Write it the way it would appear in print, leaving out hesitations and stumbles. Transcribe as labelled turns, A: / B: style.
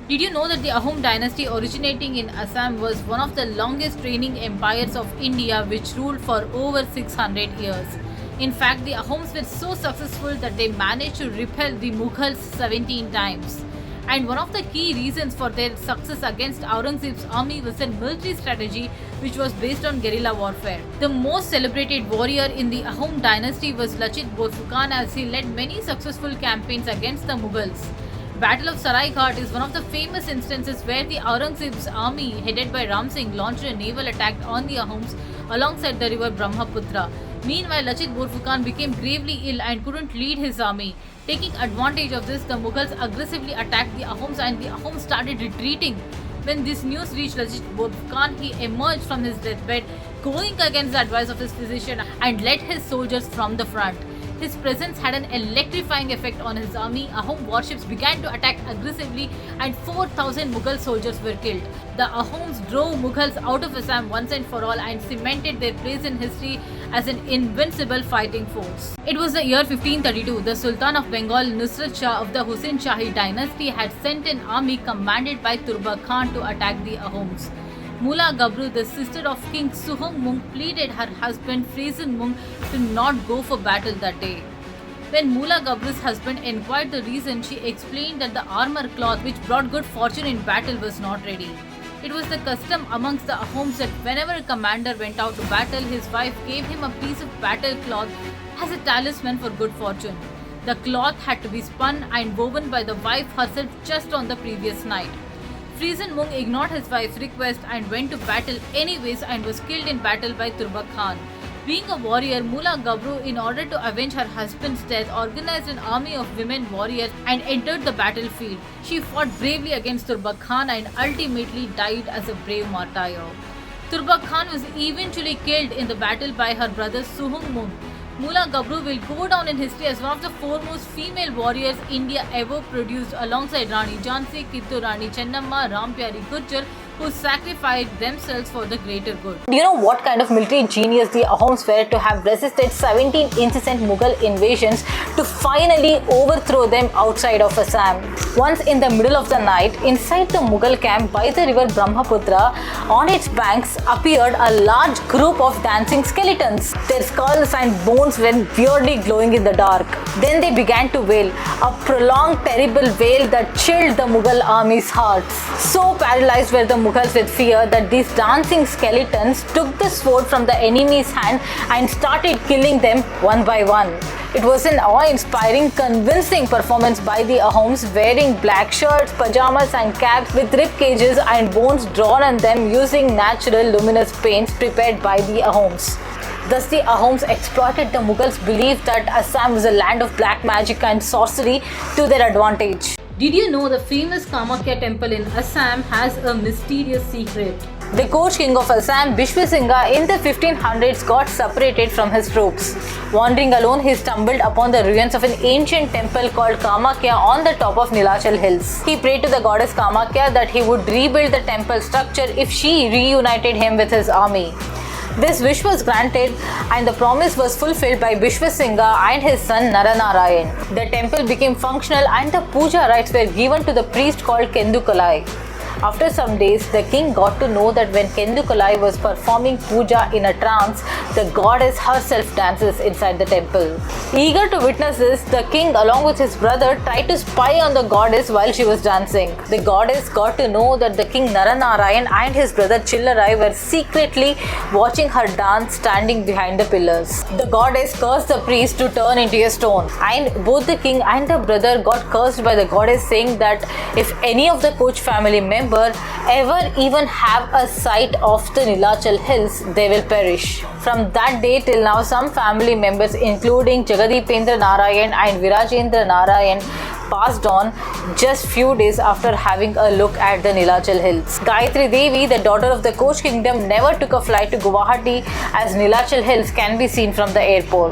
A: Did you know that the Ahom dynasty originating in Assam was one of the longest reigning empires of India, which ruled for over 600 years? In fact, the Ahoms were so successful that they managed to repel the Mughals 17 times. And one of the key reasons for their success against Aurangzeb's army was a military strategy which was based on guerrilla warfare. The most celebrated warrior in the Ahom dynasty was Lachit Borphukan, as he led many successful campaigns against the Mughals. Battle of Saraighat is one of the famous instances where the Aurangzeb's army, headed by Ram Singh, launched a naval attack on the Ahoms alongside the river Brahmaputra. Meanwhile, Lachit Borphukan became gravely ill and couldn't lead his army. Taking advantage of this, the Mughals aggressively attacked the Ahoms and the Ahoms started retreating. When this news reached Lachit Borphukan, he emerged from his deathbed, going against the advice of his physician, and led his soldiers from the front. His presence had an electrifying effect on his army. Ahom warships began to attack aggressively and 4,000 Mughal soldiers were killed. The Ahoms drove Mughals out of Assam once and for all and cemented their place in history as an invincible fighting force. It was the year 1532. The Sultan of Bengal, Nusrat Shah of the Hussain Shahi dynasty, had sent an army commanded by Turbak Khan to attack the Ahoms. Mula Gabru, the sister of King Suhung Mung, pleaded her husband Friesen Mung to not go for battle that day. When Mula Gabru's husband inquired the reason, she explained that the armor cloth which brought good fortune in battle was not ready. It was the custom amongst the Ahoms that whenever a commander went out to battle, his wife gave him a piece of battle cloth as a talisman for good fortune. The cloth had to be spun and woven by the wife herself just on the previous night. Friesen Mung ignored his wife's request and went to battle anyways and was killed in battle by Turbak Khan. Being a warrior, Mula Gabru, in order to avenge her husband's death, organized an army of women warriors and entered the battlefield. She fought bravely against Turbak Khan and ultimately died as a brave martyr. Turbak Khan was eventually killed in the battle by her brother Suhung Mung. Mula Gabru will go down in history as one of the foremost female warriors India ever produced, alongside Rani Jhansi, Kittur Rani Chennamma, Rampyari Gurjar, who sacrificed themselves for the greater good.
B: Do you know what kind of military genius the Ahoms were to have resisted 17 incessant Mughal invasions to finally overthrow them outside of Assam? Once in the middle of the night, inside the Mughal camp by the river Brahmaputra, on its banks appeared a large group of dancing skeletons. Their skulls and bones were weirdly glowing in the dark. Then they began to wail, a prolonged, terrible wail that chilled the Mughal army's hearts. So paralyzed were the Mughals with fear that these dancing skeletons took the sword from the enemy's hand and started killing them one by one. It was an awe-inspiring, convincing performance by the Ahoms, wearing black shirts, pajamas and caps with rib cages and bones drawn on them using natural luminous paints prepared by the Ahoms. Thus, the Ahoms exploited the Mughals' belief that Assam was a land of black magic and sorcery to their advantage.
A: Did you know the famous Kamakhya temple in Assam has a mysterious secret?
B: The coach king of Assam, Bishwasingha, in the 1500s got separated from his troops. Wandering alone, he stumbled upon the ruins of an ancient temple called Kamakhya on the top of Nilachal hills. He prayed to the goddess Kamakhya that he would rebuild the temple structure if she reunited him with his army. This wish was granted and the promise was fulfilled by Bishwasingha and his son Naranarayan. The temple became functional and the puja rites were given to the priest called Kendukalai. After some days, the king got to know that when Kendukalai was performing puja in a trance, the goddess herself dances inside the temple. Eager to witness this, the king along with his brother tried to spy on the goddess while she was dancing. The goddess got to know that the king Naranarayan and his brother Chillarai were secretly watching her dance standing behind the pillars. The goddess cursed the priest to turn into a stone, and both the king and the brother got cursed by the goddess, saying that if any of the Koch family members ever even have a sight of the Nilachal hills, they will perish. From that day till now, some family members including Jagadipendra Narayan and Virajendra Narayan passed on just few days after having a look at the Nilachal hills. Gayatri Devi, the daughter of the Koch kingdom, never took a flight to Guwahati as Nilachal hills can be seen from the airport.